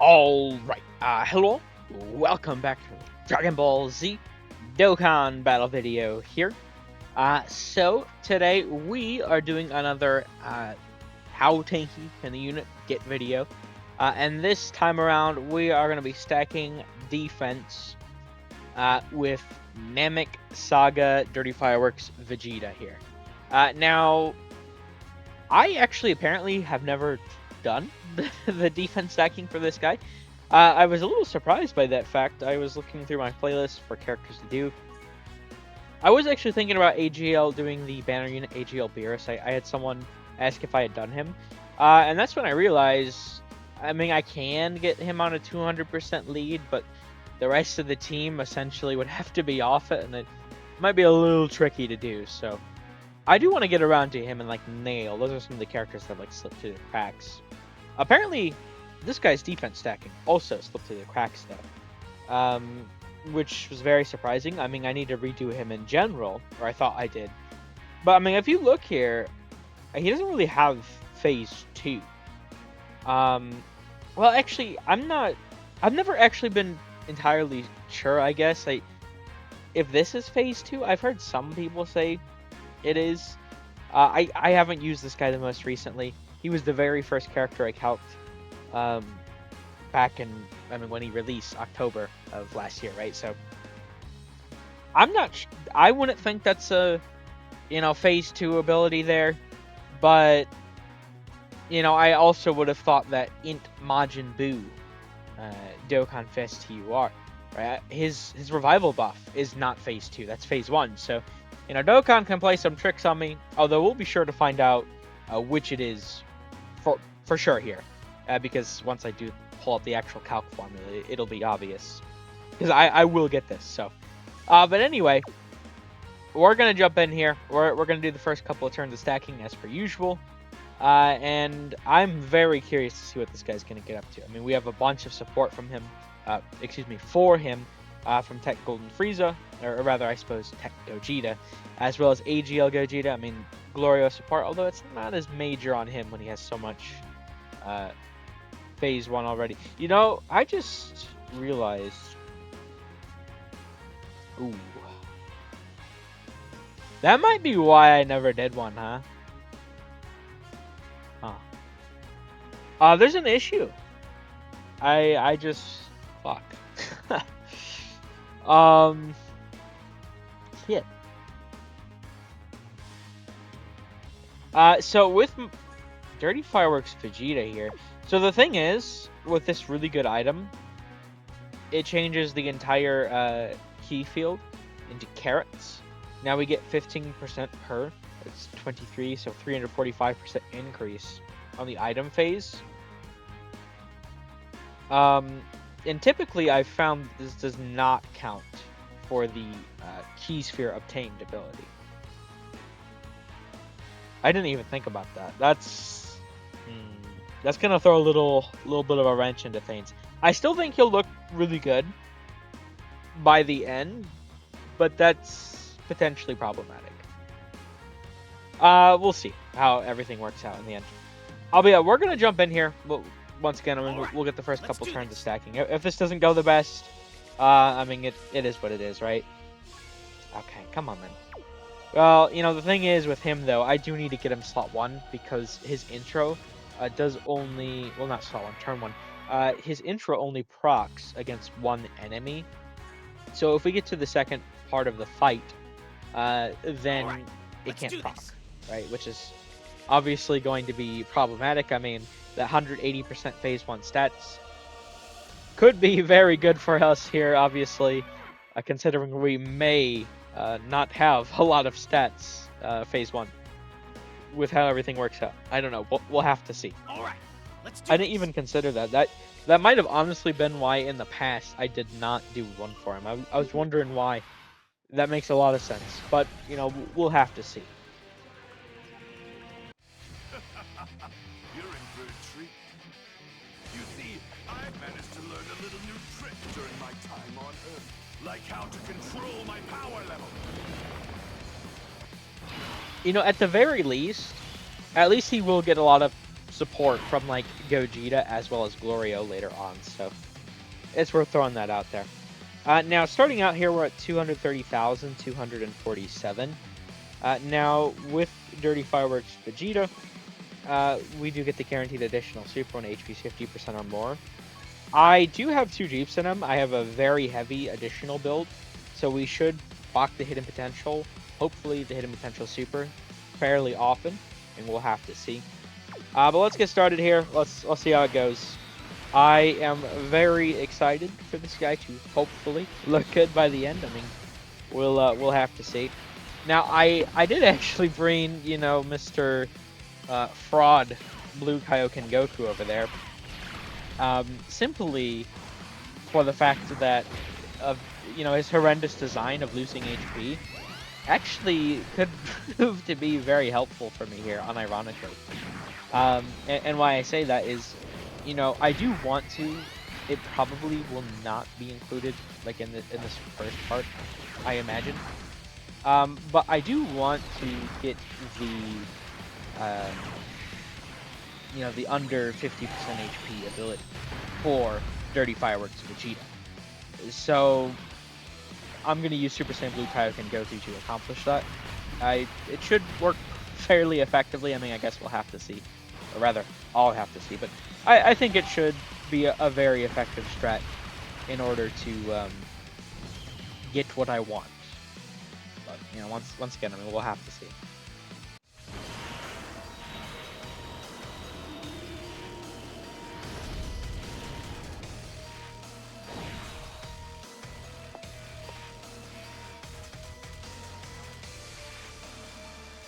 Alright, hello, welcome back to the Dragon Ball Z Dokkan battle video here. So today we are doing another How Tanky Can the Unit Get video. And this time around we are going to be stacking defense with Namek Saga Dirty Fireworks Vegeta here. Now, I actually apparently have never done the defense stacking for this guy. I was a little surprised by that fact. I was looking through my playlist for characters to do. I was actually thinking about AGL doing the banner unit AGL Beerus. I had someone ask if I had done him. And that's when I realized, I mean, I can get him on a 200% lead, but the rest of the team essentially would have to be off it, and it might be a little tricky to do, so I do want to get around to him and like nail. Those are some of the characters that like slip through the cracks. Apparently, this guy's defense stacking also slipped through the cracks though, which was very surprising. I mean, I need to redo him in general, or I thought I did. But I mean, if you look here, he doesn't really have phase 2. Well, actually, I've never actually been entirely sure. I guess if this is phase 2, I've heard some people say it is. I haven't used this guy the most recently. He was the very first character I calced back in, I mean, when he released October of last year, right? So I'm not I wouldn't think that's a, phase 2 ability there, but I also would have thought that Int Majin Buu Dokkan Fest TUR, right? His revival buff is not phase 2, that's phase 1. So Dokkan can play some tricks on me, although we'll be sure to find out which it is for sure here, because once I do pull up the actual calc formula, it'll be obvious, because I will get this. So, but anyway, we're gonna jump in here. We're gonna do the first couple of turns of stacking as per usual, and I'm very curious to see what this guy's gonna get up to. I mean, we have a bunch of support from him, for him. From Tech Golden Frieza, or rather, I suppose, Tech Gogeta, as well as AGL Gogeta. I mean, Glorio support, although it's not as major on him when he has so much phase 1 already. I just realized... Ooh. That might be why I never did one, huh? There's an issue. I just... Fuck. Shit. So with Dirty Fireworks Vegeta here, so the thing is, with this really good item, it changes the entire key field into carrots. Now we get 15% per. It's 23, so 345% increase on the item phase. And typically, I've found this does not count for the key sphere obtained ability. I didn't even think about that. That's gonna throw a little bit of a wrench into things. I still think he'll look really good by the end, but that's potentially problematic. We'll see how everything works out in the end. We're gonna jump in here. Once again, I mean, we'll get the first couple turns of stacking. If this doesn't go the best, I mean, it is what it is, right? Okay, come on, then. Well, the thing is with him, though, I do need to get him slot 1, because his intro does only... Well, not slot 1, turn 1. His intro only procs against one enemy. So if we get to the second part of the fight, then it can't proc, right? Which is obviously going to be problematic. I mean, that 180% phase 1 stats could be very good for us here, obviously, considering we may not have a lot of stats phase 1 with how everything works out. I don't know. We'll have to see. I didn't even consider that. That might have honestly been why in the past I did not do one for him. I was wondering why. That makes a lot of sense. But, we'll have to see. Like how to control my power level. At the very least, at least he will get a lot of support from like Gogeta as well as Glorio later on, so it's worth throwing that out there. Now, starting out here, we're at 230,247. Now, with Dirty Fireworks Vegeta, we do get the guaranteed additional super when HP's 50% or more. I do have 2 Jeeps in him. I have a very heavy additional build, so we should block the hidden potential, hopefully the hidden potential super, fairly often, and we'll have to see. But let's get started here. Let's see how it goes. I am very excited for this guy to hopefully look good by the end. I mean, we'll have to see. Now, I did actually bring, you know, Mr. Fraud Blue Kaioken Goku over there, simply for the fact that of, you know, his horrendous design of losing HP actually could prove to be very helpful for me here, unironically. And why I say that is, you know, I do want to. It probably will not be included, like in this first part, I imagine. But I do want to get the, you know, the under 50% HP ability for Dirty Fireworks Vegeta. So I'm gonna use Super Saiyan Blue Kaioken Goku to accomplish that. It should work fairly effectively. I mean, I guess we'll have to see. Or rather, I'll have to see, but I think it should be a very effective strat in order to get what I want. But, you know, once again, I mean, we'll have to see.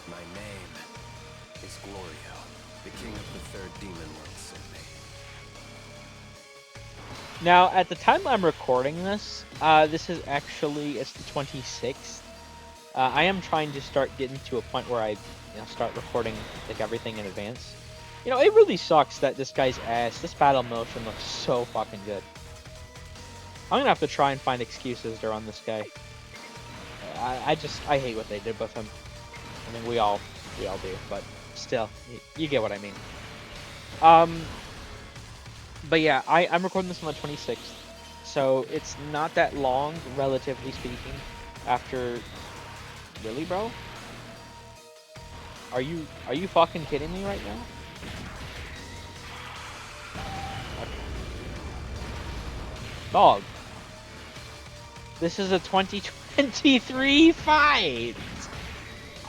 My name is Glorio, the king of the third demon world sent me. Now, at the time I'm recording this, this is actually, it's the 26th. I am trying to start getting to a point where I, you know, start recording like everything in advance. You know, it really sucks that this guy's ass, this battle motion looks so fucking good. I'm gonna have to try and find excuses to run this guy. I hate what they did with him. I mean, we all do, but still, you get what I mean. But yeah, I'm recording this on the 26th, so it's not that long, relatively speaking, after... Really, bro? Are you fucking kidding me right now? Okay. Dog. This is a 2023 fight!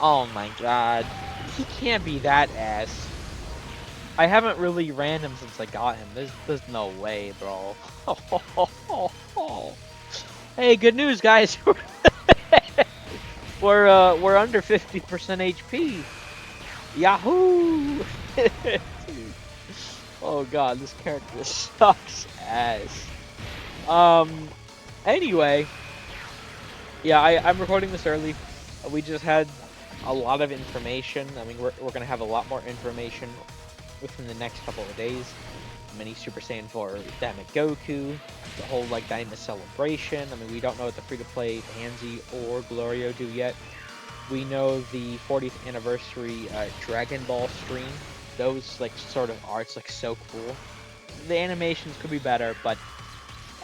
Oh my god. He can't be that ass. I haven't really ran him since I got him. There's no way, bro. Hey, good news, guys. We're under 50% HP. Yahoo! Dude. Oh god, this character sucks ass. Anyway, yeah, I'm recording this early. We just had a lot of information. I mean, we're gonna have a lot more information within the next couple of days. Mini Super Saiyan 4 Dynamic Goku, the whole like Dynamic Celebration. I mean, we don't know what the free-to-play Hanzi or Glorio do yet. We know the 40th anniversary Dragon Ball stream. Those like sort of arts look so cool. The animations could be better, but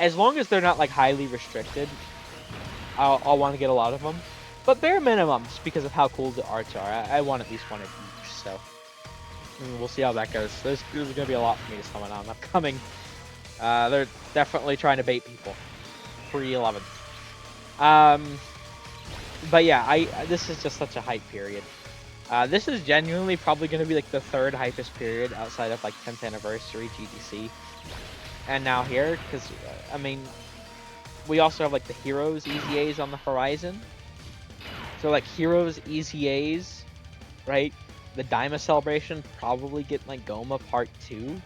as long as they're not like highly restricted, I'll want to get a lot of them. But bare minimum, just because of how cool the arts are, I want at least one of each. So. We'll see how that goes. There's going to be a lot for me to summon on upcoming. They're definitely trying to bait people. Pre-11. But yeah, this is just such a hype period. This is genuinely probably going to be like the third hypest period outside of like 10th anniversary GDC. And now here, because, I mean, we also have like the Heroes EZAs on the horizon. So like Heroes EZAs, right? The Daima Celebration, probably get like Goma Part 2.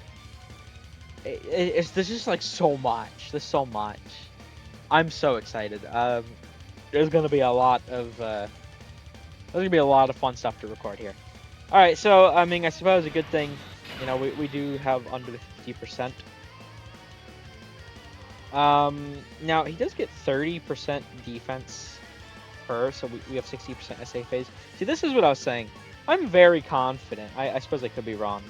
There's just like so much. There's so much. I'm so excited. There's gonna be a lot of fun stuff to record here. All right, so I mean, I suppose a good thing, you know, we do have under the 50%. Now he does get 30% defense per, so we have 60% SA phase. See, this is what I was saying. I'm very confident. I suppose I could be wrong.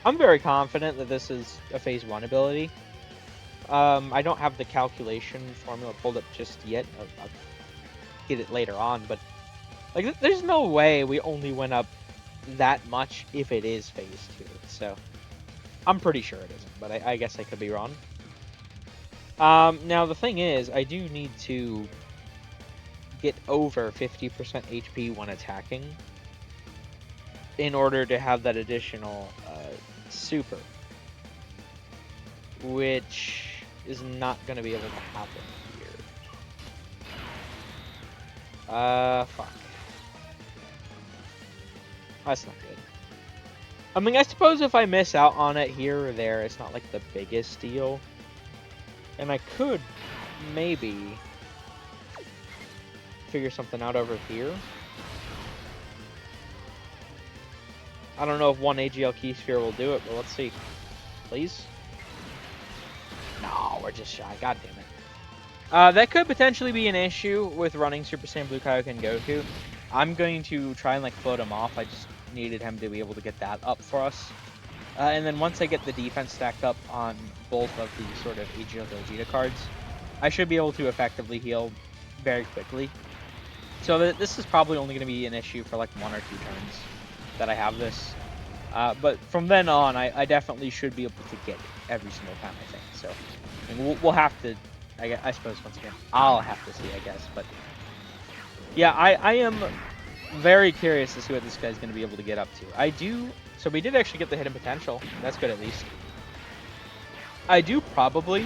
I'm very confident that this is a Phase 1 ability. I don't have the calculation formula pulled up just yet. I'll get it later on, but like, there's no way we only went up that much if it is Phase 2. So I'm pretty sure it isn't, but I guess I could be wrong. Now the thing is, I do need to get over 50% HP when attacking in order to have that additional super, which is not going to be able to happen here. Fuck. That's not good. I mean, I suppose if I miss out on it here or there, it's not like the biggest deal. And I could maybe figure something out over here. I don't know if one AGL key sphere will do it, but let's see. Please? No, we're just shy. God damn it. That could potentially be an issue with running Super Saiyan Blue Kaioken Goku. I'm going to try and like float him off. I just needed him to be able to get that up for us. And then once I get the defense stacked up on both of the sort of AGL Gogeta cards, I should be able to effectively heal very quickly. So this is probably only going to be an issue for like 1 or 2 turns that I have this. But from then on, I definitely should be able to get it every single time, I think. So I mean, we'll have to, I suppose once again, I'll have to see, I guess. But yeah, I am very curious to see what this guy's going to be able to get up to. So we did actually get the hidden potential. That's good at least. I do probably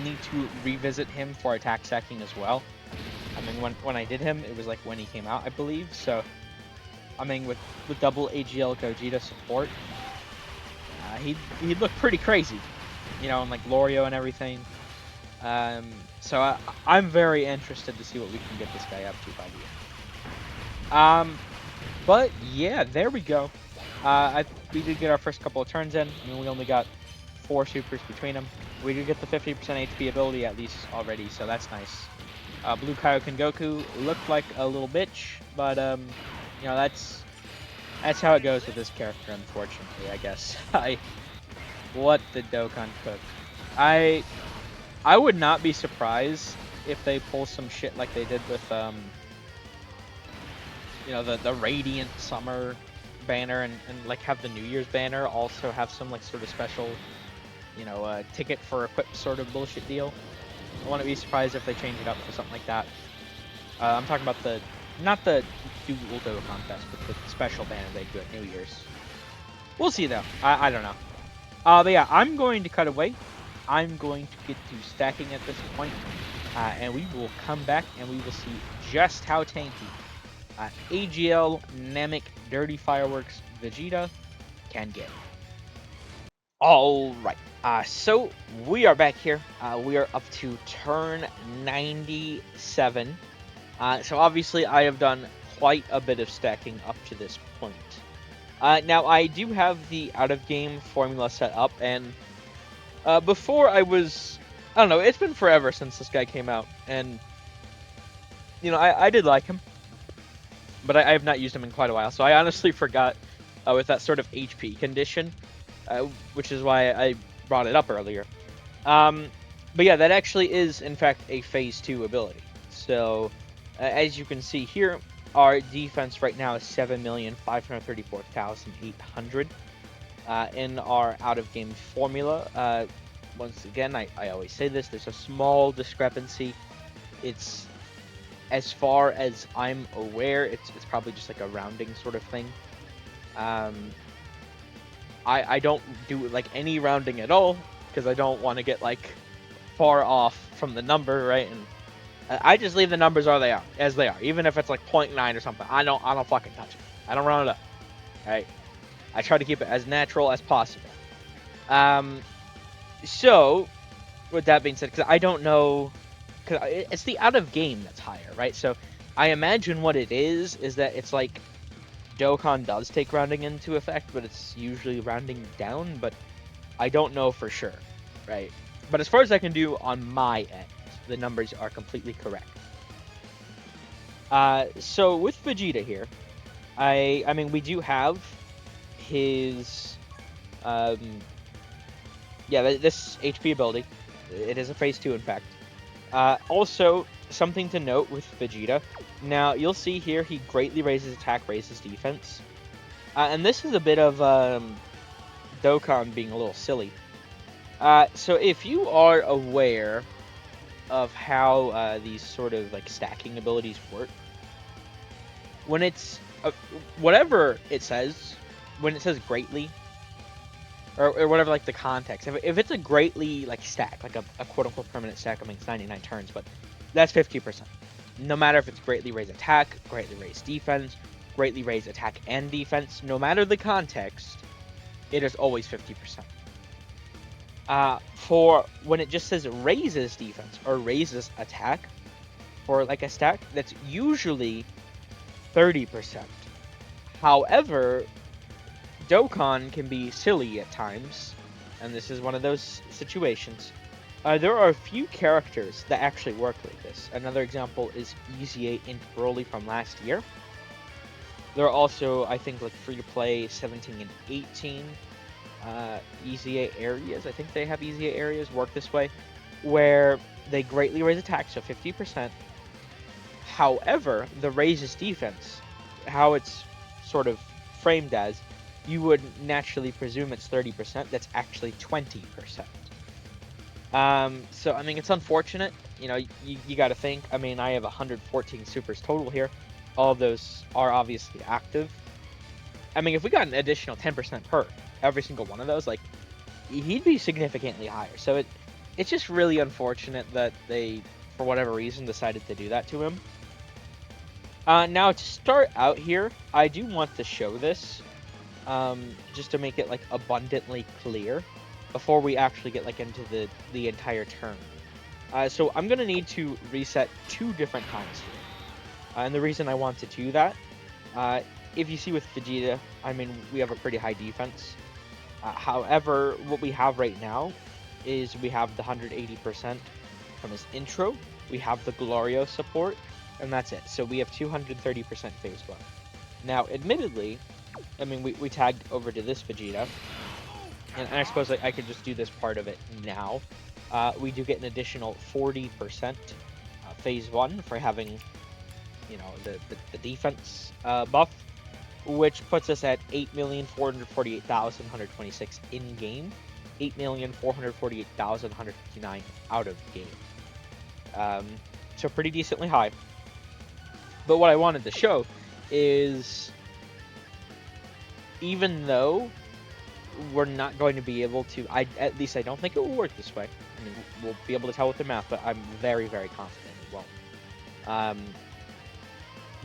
need to revisit him for attack stacking as well. I mean, when I did him, it was like when he came out, I believe. So, I mean, with double AGL Gogeta support, he'd look pretty crazy, you know, and like Glorio and everything. So I'm very interested to see what we can get this guy up to by the end. But yeah, there we go. We did get our first couple of turns in. I mean, we only got 4 supers between them. We did get the 50% HP ability at least already, so that's nice. Blue Kaioken Goku looked like a little bitch, but you know, that's how it goes with this character, unfortunately, I guess. What the Dokkan cook. I would not be surprised if they pull some shit like they did with you know, the Radiant Summer banner and like have the New Year's banner also have some like sort of special, you know, ticket for equip sort of bullshit deal. I wouldn't be surprised if they change it up for something like that. I'm talking about not the dual Dokkan Fest, but the special banner they do at New Year's. We'll see though. I don't know. But yeah, I'm going to cut away. I'm going to get to stacking at this point, and we will come back and we will see just how tanky AGL Namek Dirty Fireworks Vegeta can get. Alright, so we are back here. We are up to turn 97. So obviously I have done quite a bit of stacking up to this point. Now I do have the out-of-game formula set up, and before I don't know, it's been forever since this guy came out, and you know, I did like him, but I have not used him in quite a while, so I honestly forgot with that sort of HP condition, which is why I brought it up earlier. But yeah, that actually is, in fact, a Phase 2 ability. So, as you can see here, our defense right now is 7,534,800. In our out-of-game formula, once again, I always say this, there's a small discrepancy. It's, as far as I'm aware, it's probably just like a rounding sort of thing. I don't do like any rounding at all because I don't want to get like far off from the number, right? And I just leave the numbers as they are, even if it's like 0.9 or something. I don't fucking touch it. I don't round it up. Right? I try to keep it as natural as possible. So with that being said, because I don't know, because it's the out of game that's higher, right? So I imagine what it is that it's like Dokkan does take rounding into effect, but it's usually rounding down, but I don't know for sure, right? But as far as I can do on my end, the numbers are completely correct. So with Vegeta here, I mean, we do have his Yeah, this HP ability, it is a phase 2, in fact. Also, something to note with Vegeta. Now, you'll see here he greatly raises attack, raises defense. And this is a bit of Dokkan being a little silly. So if you are aware of how these sort of like stacking abilities work, when it's whatever it says, when it says greatly, or whatever like the context, if it's a greatly like stack, like a quote unquote permanent stack, I mean it's 99 turns, but that's 50%. No matter if it's greatly raise attack, greatly raise defense, greatly raise attack and defense, no matter the context, it is always 50%. For when it just says raises defense or raises attack, for like a stack, that's usually 30%. However, Dokkan can be silly at times, and this is one of those situations. There are a few characters that actually work like this. Another example is Easy 8 and Broly from last year. There are also, I think, like free-to-play 17 and 18 Easy 8 areas. I think they have Easy 8 areas work this way, where they greatly raise attack, so 50%. However, the raises defense, how it's sort of framed as, you would naturally presume it's 30%. That's actually 20%. So I mean, it's unfortunate. You know, you got to think. I mean, I have 114 supers total here. All of those are obviously active. I mean, if we got an additional 10% per every single one of those, like, he'd be significantly higher. So it's just really unfortunate that they, for whatever reason, decided to do that to him. Now, to start out here, I do want to show this, just to make it, like, abundantly clear before we actually get, like, into the entire turn. So I'm going to need to reset 2 different times here. And the reason I want to do that, if you see with Vegeta, I mean, we have a pretty high defense. However, what we have right now is we have the 180% from his intro, we have the Glorio support, and that's it. So we have 230% phase 1. Now, admittedly, I mean, we tagged over to this Vegeta, and I suppose I could just do this part of it now. We do get an additional 40% phase 1 for having, you know, the defense buff, which puts us at 8,448,126 in game, 8,448,159 out of game. So pretty decently high. But what I wanted to show is, even though we're not going to be able to, at least I don't think it will work this way. I mean, we'll be able to tell with the math, but I'm very, very confident it won't.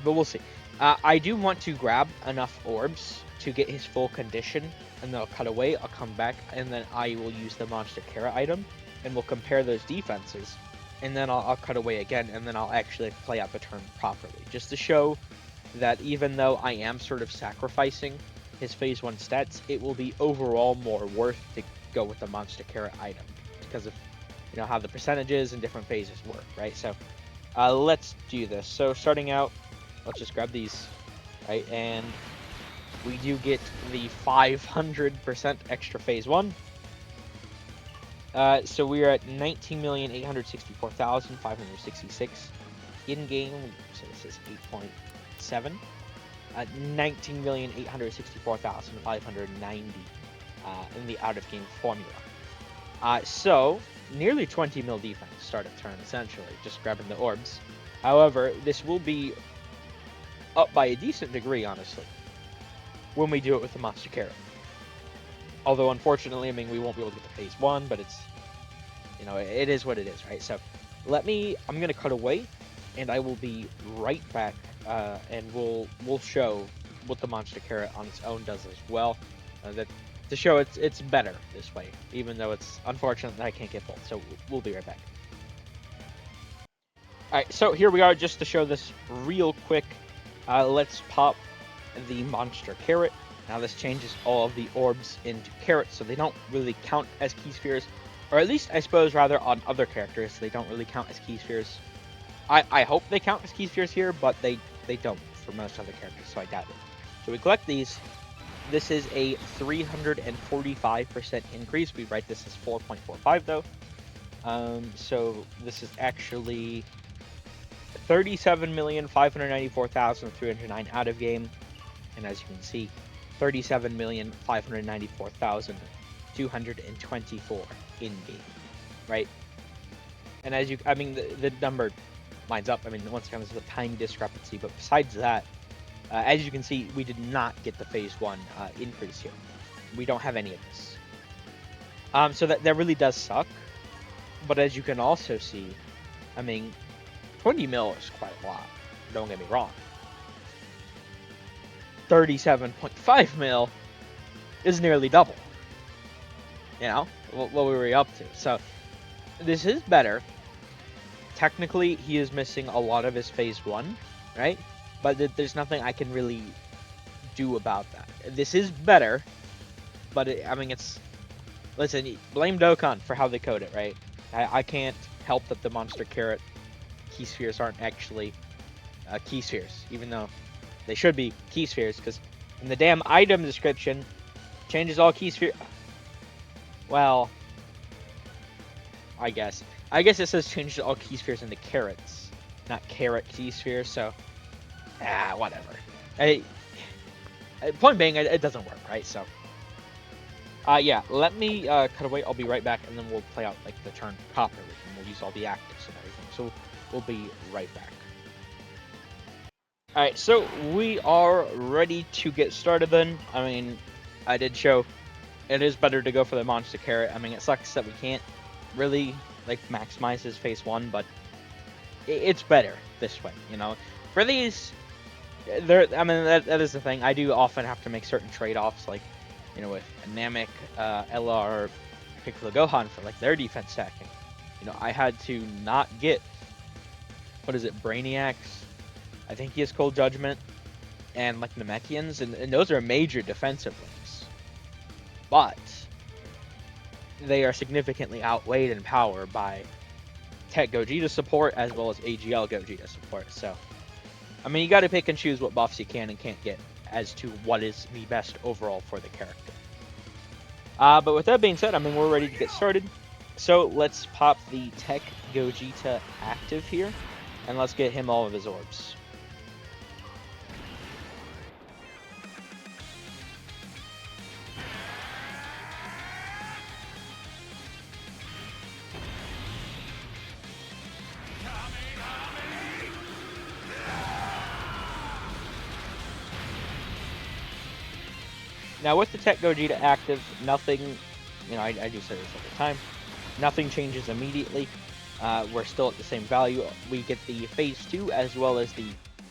But we'll see. I do want to grab enough orbs to get his full condition, and then I'll cut away, I'll come back, and then I will use the Monster Carrot item, and we'll compare those defenses, and then I'll cut away again, and then I'll actually play out the turn properly, just to show that even though I am sort of sacrificing his phase 1 stats, it will be overall more worth to go with the Monster Carrot item, because of, you know, how the percentages and different phases work, right? So let's do this. So starting out, let's just grab these, right? And we do get the 500% extra phase 1. So we're at 19,864,566 in game. So this is 8.7. 19,864,590 in the out of game formula. So nearly 20 mil defense start of turn, essentially, just grabbing the orbs. However, this will be up by a decent degree, honestly, when we do it with the Monster Carrot. Although, unfortunately, I mean, we won't be able to get to phase 1, but it's, you know, it is what it is, right? So, I'm going to cut away, and I will be right back, and we'll show what the Monster Carrot on its own does as well. That to show it's better this way, even though it's unfortunate that I can't get both. So, we'll be right back. Alright, so here we are, just to show this real quick. Let's pop the Monster Carrot. Now this changes all of the orbs into carrots, so they don't really count as key spheres. Or at least, I suppose, rather, on other characters, they don't really count as key spheres. I hope they count as key spheres here, but they don't for most other characters, so I doubt it. So we collect these, This is a 345% increase. We write this as 4.45 though. So this is actually 37,594,309 out of game, and as you can see, 37,594,224 in game, right? And as you, I mean, the number lines up. I mean, once again, there's a tiny discrepancy, but besides that, as you can see, we did not get the Phase 1 increase here. We don't have any of this. So that really does suck. But as you can also see, I mean, 20 mil is quite a lot. Don't get me wrong. 37.5 mil is nearly double. You know, what we were up to. So this is better. Technically, he is missing a lot of his Phase 1, right? But there's nothing I can really do about that. This is better, but I mean, it's... Listen, blame Dokkan for how they code it, right? I can't help that the Monster Carrot key spheres aren't actually key spheres, even though they should be key spheres, because in the damn item description, changes all key sphere... Well, I guess it says changes all key spheres into carrots, not carrot key spheres, so... whatever. Point being, it doesn't work, right? So... yeah, let me cut away. I'll be right back, and then we'll play out like the turn properly, and we'll use all the actives and everything. So we'll be right back. All right, so we are ready to get started. Then, I mean, I did show it is better to go for the Monster Carrot. I mean, it sucks that we can't really like maximize his Phase 1, but it's better this way. You know, for these, I mean, that is the thing. I do often have to make certain trade-offs, like, you know, with Namek, LR, Piccolo Gohan for like their defense stacking. You know, I had to not get, what is it, Brainiacs? I think he has Cold Judgment, and like Namekians, and those are major defensive links. But they are significantly outweighed in power by Tech Gogeta support as well as AGL Gogeta support. So, I mean, you got to pick and choose what buffs you can and can't get as to what is the best overall for the character. But with that being said, I mean, we're ready to get started. So let's pop the Tech Gogeta active here, and let's get him all of his orbs. Now with the Tech Gogeta active, nothing, you know, I do say this every time, nothing changes immediately. We're still at the same value. We get the Phase 2 as well as the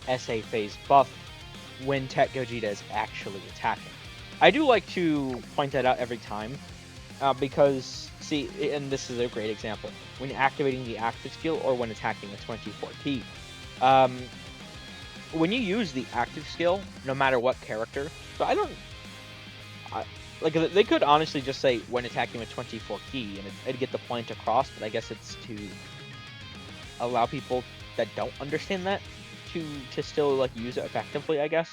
SA Phase buff when Tech Gogeta is actually attacking. I do like to point that out every time, because, see, and this is a great example, when activating the active skill or when attacking with 24T. When you use the active skill, no matter what character, so like, they could honestly just say when attacking with 24 key, and it'd get the point across, but I guess it's to allow people that don't understand that to still like use it effectively, I guess.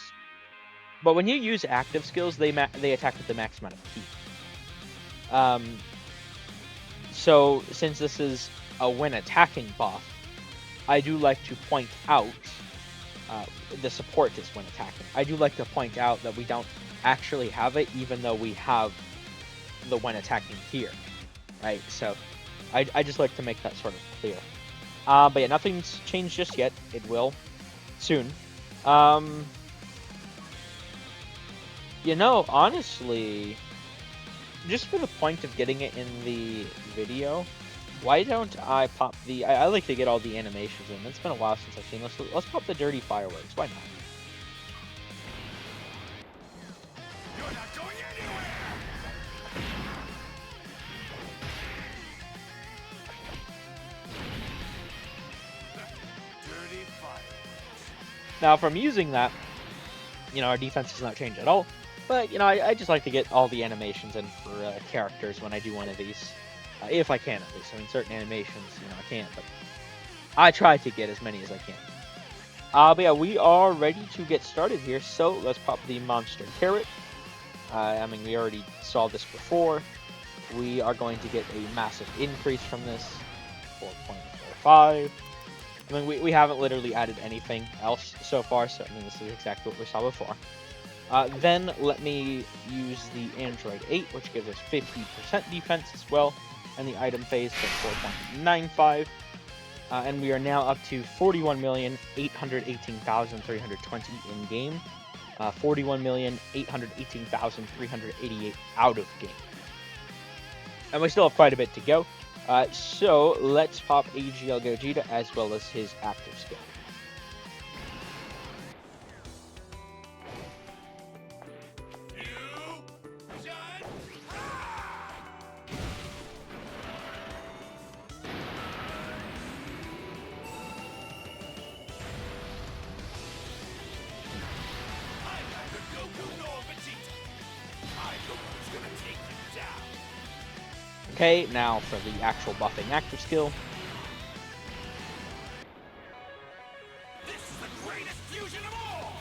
But when you use active skills, they attack with the max amount of key. So since this is a when attacking buff, I do like to point out the support is when attacking. I do like to point out that we don't actually have it, even though we have the when attacking here, right? So I just like to make that sort of clear. But yeah, nothing's changed just yet. It will soon. You know, honestly, just for the point of getting it in the video, why don't I pop the... I like to get all the animations in. It's been a while since I've seen this. Let's pop the dirty fireworks. Why not? You're not going anywhere! Dirty fireworks. Now, from using that, you know, our defense does not change at all. But, you know, I just like to get all the animations in for characters when I do one of these. If I can, at least. I mean, certain animations, you know, I can't, but I try to get as many as I can. But yeah, we are ready to get started here, so let's pop the Monster Carrot. I mean, we already saw this before. We are going to get a massive increase from this, 4.45. I mean, we haven't literally added anything else so far, so I mean, this is exactly what we saw before. Then let me use the Android 8, which gives us 50% defense as well, and the item phase for 4.95. And we are now up to 41,818,320 in game, 41,818,388 out of game. And we still have quite a bit to go. So let's pop AGL Gogeta as well as his active skill. Okay, now for the actual buffing active skill. This is the greatest fusion of all!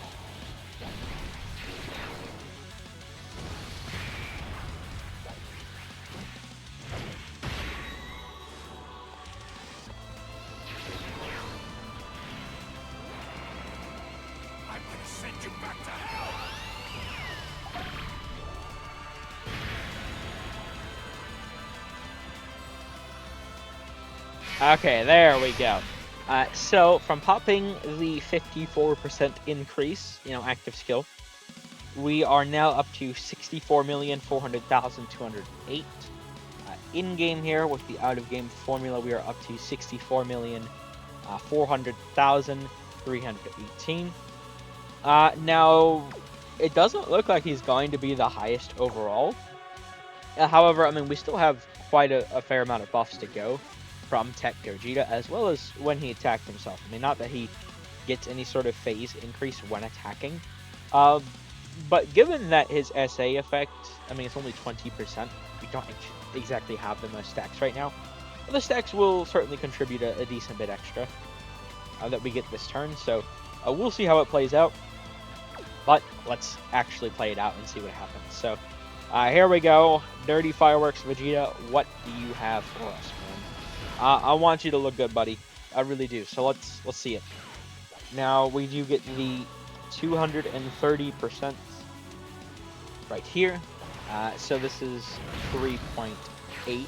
I'm gonna send you back to hell! Okay, there we go. So from popping the 54% increase, active skill, we are now up to 64,400,208. In-game here with the out-of-game formula, we are up to 64,400,318. Now, it doesn't look like he's going to be the highest overall. However, I mean, we still have quite a fair amount of buffs to go from Tech Gogeta, as well as when he attacked himself. I mean, not that he gets any sort of phase increase when attacking, but given that his SA effect, I mean, it's only 20%, we don't exactly have the most stacks right now. But the stacks will certainly contribute a decent bit extra that we get this turn, so we'll see how it plays out. But let's actually play it out and see what happens. So here we go. Dirty Fireworks Vegeta, what do you have for us, man? I want you to look good, buddy. I really do. So let's see it. Now we do get the 230% right here. So this is 3.8.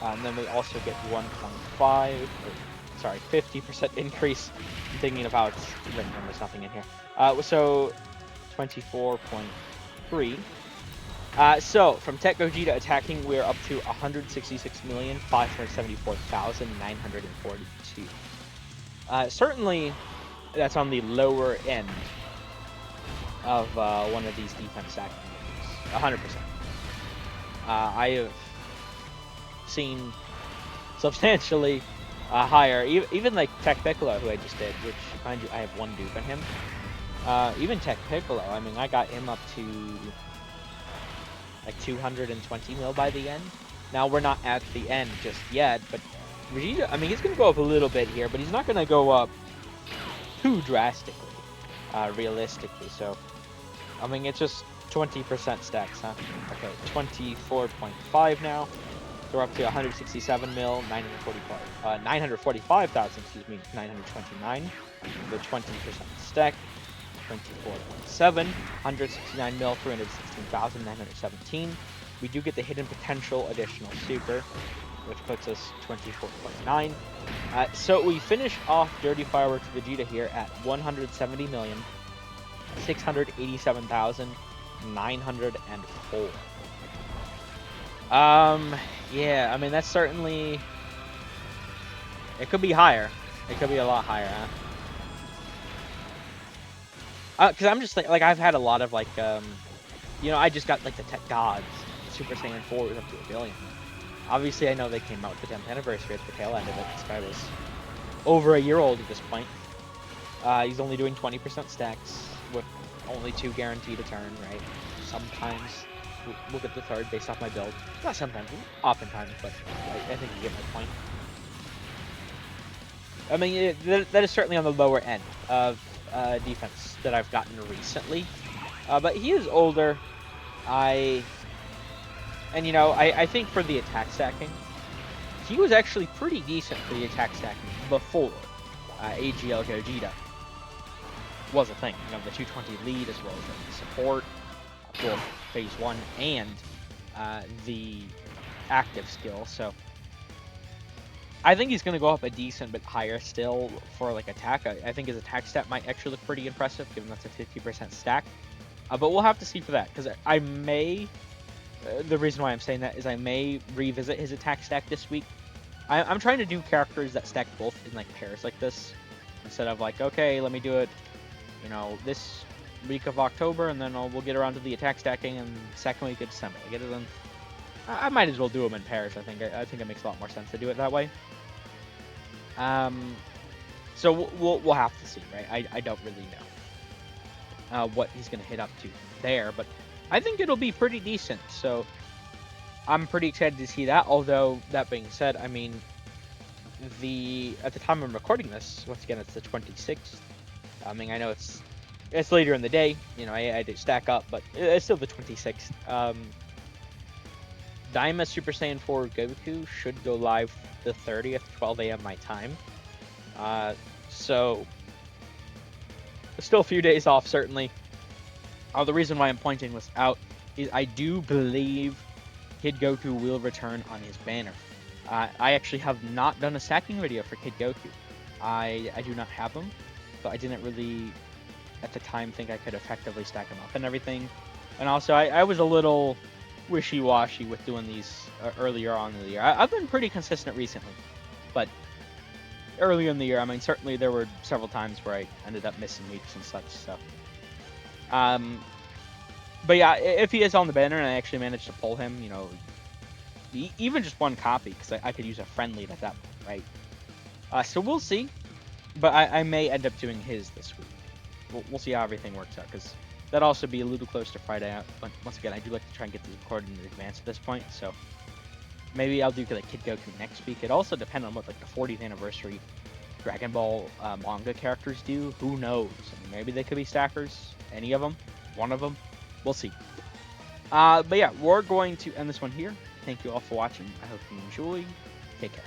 And then we also get 1.5. Sorry, 50% increase. I'm thinking of how it's written and there's nothing in here. So 24.3. So, from Tech Gogeta attacking, we're up to 166,574,942. Certainly, that's on the lower end of one of these defense stacking moves. 100%. I have seen substantially higher, even like Tech Piccolo, who I just did, which, mind you, I have one dupe in him. Even Tech Piccolo, I mean, I got him up to like 220 mil by the end. Now, we're not at the end just yet, but Vegeta, I mean, he's going to go up a little bit here, but he's not going to go up too drastically, realistically. So, I mean, it's just 20% stacks, huh? Okay, 24.5 now. So we're up to 167 mil, 945,000, excuse me, 929. The 20% stack. 24.7, 169 mil, 316,917. We do get the hidden potential additional super, which puts us 24.9. So we finish off Dirty Fireworks Vegeta here at 170,687,904. Yeah, I mean, that's certainly, it could be higher. It could be a lot higher, huh? Because I'm just like I've had a lot of like, I just got like the Tech Gods, Super Saiyan 4 was up to 1 billion. Obviously, I know they came out with the 10th anniversary at the tail end of it. This guy was over a year old at this point. He's only doing 20% stacks with only 2 guaranteed a turn, right? Sometimes we'll get the 3rd based off my build. Not sometimes, oftentimes, but I think you get my point. I mean, that is certainly on the lower end of defense that I've gotten recently, but he is older, And you know, I think for the attack stacking, he was actually pretty decent for the attack stacking before AGL Gogeta was a thing. You know, the 220 lead as well as the support, both phase 1 and the active skill. So I think he's going to go up a decent bit higher still for like attack. I think his attack stat might actually look pretty impressive, given that's a 50% stack. But we'll have to see for that, because I may... the reason why I'm saying that is I may revisit his attack stack this week. I'm trying to do characters that stack both in like pairs like this, instead of like, okay, let me do it, you know, this week of October, and then we'll get around to the attack stacking in the second week of December. I get it then. I might as well do them in pairs. I think it makes a lot more sense to do it that way. So we'll have to see, right? I don't really know what he's gonna hit up to there, but I think it'll be pretty decent. So I'm pretty excited to see that. Although that being said, I mean, at the time I'm recording this, once again, it's the 26th. I mean, I know it's later in the day. You know, I did stack up, but it's still the 26th. Daima Super Saiyan 4 Goku should go live the 30th, 12 a.m. my time. So still a few days off, certainly. The reason why I'm pointing this out is I do believe Kid Goku will return on his banner. I actually have not done a stacking video for Kid Goku. I do not have him, so I didn't really, at the time, think I could effectively stack him up and everything. And also, I was a little wishy-washy with doing these earlier on in the year. I've been pretty consistent recently, but earlier in the year, I mean, certainly there were several times where I ended up missing weeks and such, so. But yeah, if he is on the banner and I actually manage to pull him, you know, even just one copy, because I could use a friendly at that point, right? So we'll see, but I may end up doing his this week. We'll see how everything works out, because that'll also be a little close to Friday out. But once again, I do like to try and get these recorded in advance at this point, so maybe I'll do like Kid Goku next week. It also depends on what like the 40th anniversary Dragon Ball manga characters do. Who knows? I mean, maybe they could be stackers. Any of them? One of them? We'll see. But yeah, we're going to end this one here. Thank you all for watching. I hope you enjoy. Take care.